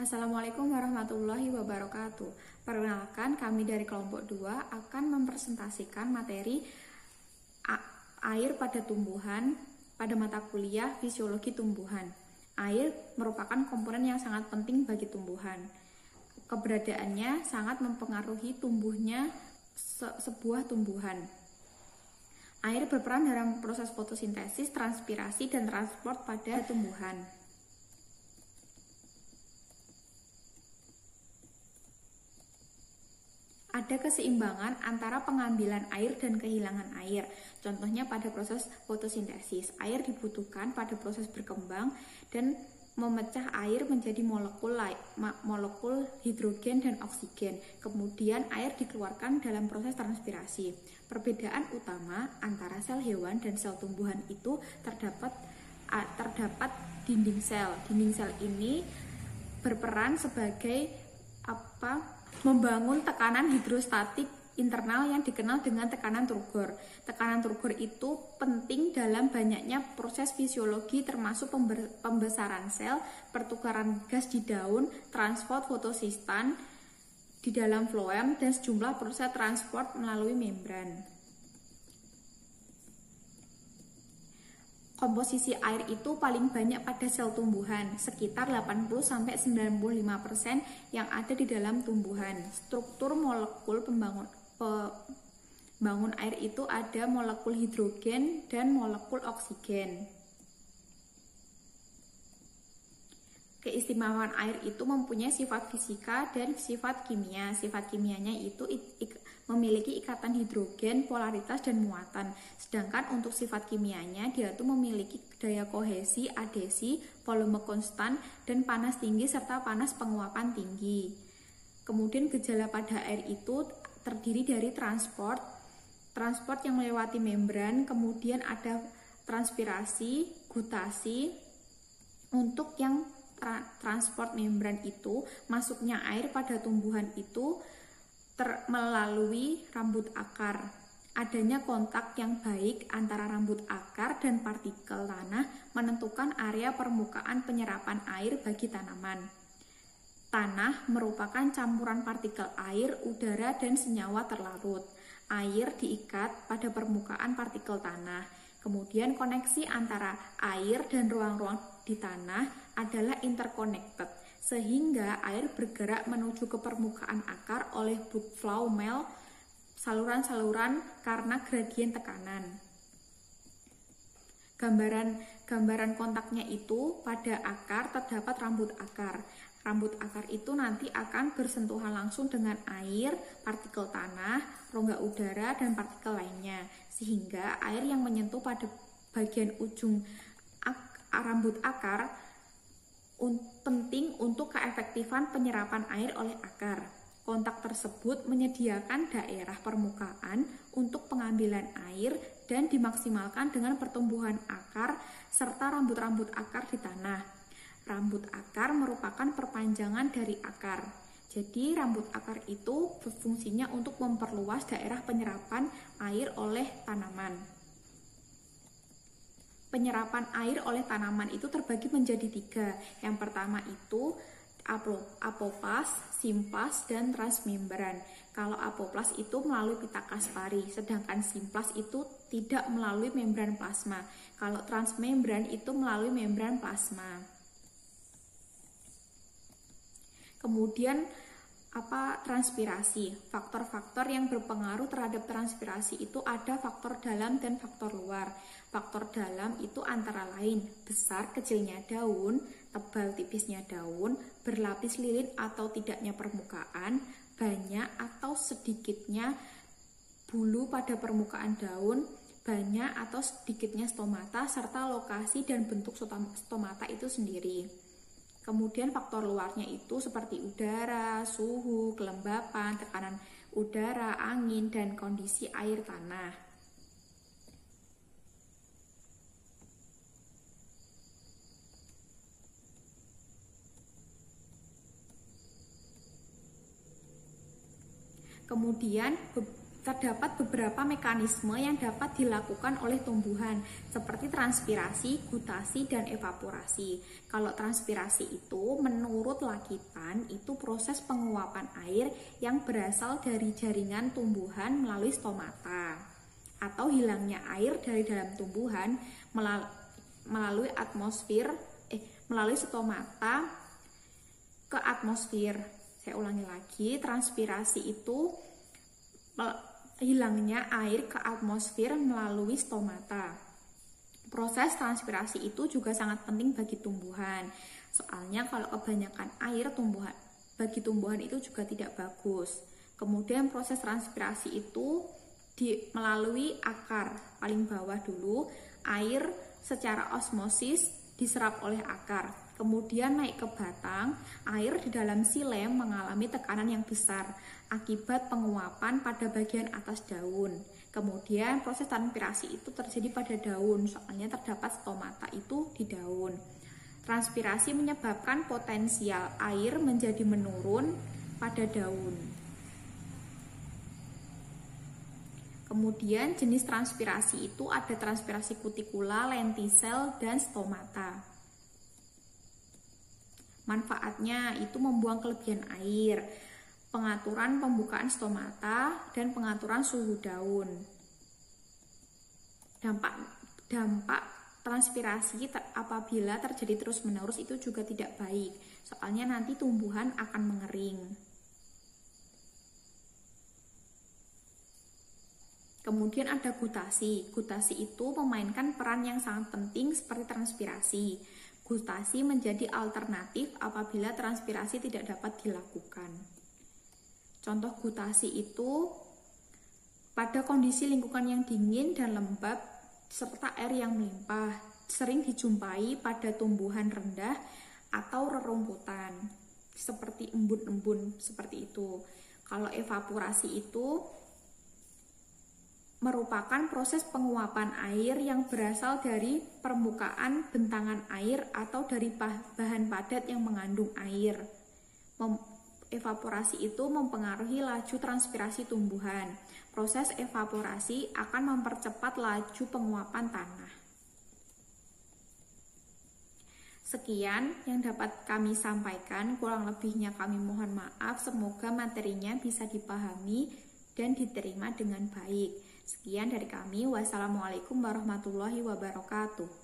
Assalamualaikum warahmatullahi wabarakatuh. Perkenalkan, kami dari kelompok 2 akan mempresentasikan materi air pada tumbuhan pada mata kuliah Fisiologi Tumbuhan. Air merupakan komponen yang sangat penting bagi tumbuhan. Keberadaannya sangat mempengaruhi tumbuhnya sebuah tumbuhan. Air berperan dalam proses fotosintesis, transpirasi, dan transport pada tumbuhan. Ada keseimbangan antara pengambilan air dan kehilangan air. Contohnya pada proses fotosintesis, air dibutuhkan pada proses berkembang dan memecah air menjadi molekul hidrogen dan oksigen. Kemudian air dikeluarkan dalam proses transpirasi. Perbedaan utama antara sel hewan dan sel tumbuhan itu terdapat dinding sel. Dinding sel ini berperan sebagai membangun tekanan hidrostatik internal yang dikenal dengan tekanan turgor. Tekanan turgor itu penting dalam banyaknya proses fisiologi termasuk pembesaran sel, pertukaran gas di daun, transport fotosistan di dalam floem, dan sejumlah proses transport melalui membran. Komposisi air itu paling banyak pada sel tumbuhan, sekitar 80-95% yang ada di dalam tumbuhan. Struktur molekul pembangun air itu ada molekul hidrogen dan molekul oksigen. Keistimewaan air itu mempunyai sifat fisika dan sifat kimia. Sifat kimianya itu memiliki ikatan hidrogen, polaritas, dan muatan. Sedangkan untuk sifat kimianya, dia itu memiliki daya kohesi, adhesi, volume konstan, dan panas tinggi serta panas penguapan tinggi. Kemudian gejala pada air itu terdiri dari transport yang melewati membran, kemudian ada transpirasi, gutasi. Untuk yang transport membran itu, masuknya air pada tumbuhan itu melalui rambut akar. Adanya kontak yang baik antara rambut akar dan partikel tanah menentukan area permukaan penyerapan air bagi tanaman. Tanah merupakan campuran partikel air, udara, dan senyawa terlarut. Air diikat pada permukaan partikel tanah. Kemudian koneksi antara air dan ruang-ruang di tanah adalah interconnected, sehingga air bergerak menuju ke permukaan akar oleh blood flow saluran-saluran karena gradien tekanan. Gambaran kontaknya itu pada akar terdapat rambut akar. Rambut akar itu nanti akan bersentuhan langsung dengan air, partikel tanah, rongga udara, dan partikel lainnya, sehingga air yang menyentuh pada bagian ujung rambut akar penting untuk keefektifan penyerapan air oleh akar. Kontak tersebut menyediakan daerah permukaan untuk pengambilan air dan dimaksimalkan dengan pertumbuhan akar serta rambut-rambut akar di tanah. Rambut akar merupakan perpanjangan dari akar. Jadi rambut akar itu berfungsinya untuk memperluas daerah penyerapan air oleh tanaman. Penyerapan air oleh tanaman itu terbagi menjadi 3. Yang pertama itu apoplas, simplas, dan transmembran. Kalau apoplas itu melalui pita Kaspari, sedangkan simplas itu tidak melalui membran plasma. Kalau transmembran itu melalui membran plasma. Kemudian transpirasi. Faktor-faktor yang berpengaruh terhadap transpirasi itu ada faktor dalam dan faktor luar. Faktor dalam itu antara lain besar kecilnya daun, tebal tipisnya daun, berlapis lilin atau tidaknya permukaan, banyak atau sedikitnya bulu pada permukaan daun, banyak atau sedikitnya stomata, serta lokasi dan bentuk stomata itu sendiri. Kemudian faktor luarnya itu seperti udara, suhu, kelembapan, tekanan udara, angin, dan kondisi air tanah. Kemudian terdapat beberapa mekanisme yang dapat dilakukan oleh tumbuhan seperti transpirasi, gutasi, dan evaporasi. Kalau transpirasi itu menurut Lakitan itu proses penguapan air yang berasal dari jaringan tumbuhan melalui stomata atau hilangnya air dari dalam tumbuhan melalui melalui stomata ke atmosfer. Saya ulangi lagi, transpirasi itu hilangnya air ke atmosfer melalui stomata. Proses transpirasi itu juga sangat penting bagi tumbuhan. Soalnya kalau kebanyakan air bagi tumbuhan itu juga tidak bagus. Kemudian proses transpirasi itu melalui akar. Paling bawah dulu, air secara osmosis diserap oleh akar. Kemudian naik ke batang, air di dalam xilem mengalami tekanan yang besar akibat penguapan pada bagian atas daun. Kemudian proses transpirasi itu terjadi pada daun, soalnya terdapat stomata itu di daun. Transpirasi menyebabkan potensial air menjadi menurun pada daun. Kemudian jenis transpirasi itu ada transpirasi kutikula, lentisel, dan stomata. Manfaatnya itu membuang kelebihan air, pengaturan pembukaan stomata, dan pengaturan suhu daun. Dampak transpirasi apabila terjadi terus-menerus itu juga tidak baik, soalnya nanti tumbuhan akan mengering. Kemudian ada gutasi. Gutasi itu memainkan peran yang sangat penting seperti transpirasi. Gutasi menjadi alternatif apabila transpirasi tidak dapat dilakukan. Contoh gutasi itu pada kondisi lingkungan yang dingin dan lembab serta air yang melimpah, sering dijumpai pada tumbuhan rendah atau rerumputan seperti embun-embun seperti itu. Kalau evaporasi itu merupakan proses penguapan air yang berasal dari permukaan bentangan air atau dari bahan padat yang mengandung air. Evaporasi itu mempengaruhi laju transpirasi tumbuhan. Proses evaporasi akan mempercepat laju penguapan tanah. Sekian yang dapat kami sampaikan, kurang lebihnya kami mohon maaf. Semoga materinya bisa dipahami dan diterima dengan baik. Sekian dari kami. Wassalamualaikum warahmatullahi wabarakatuh.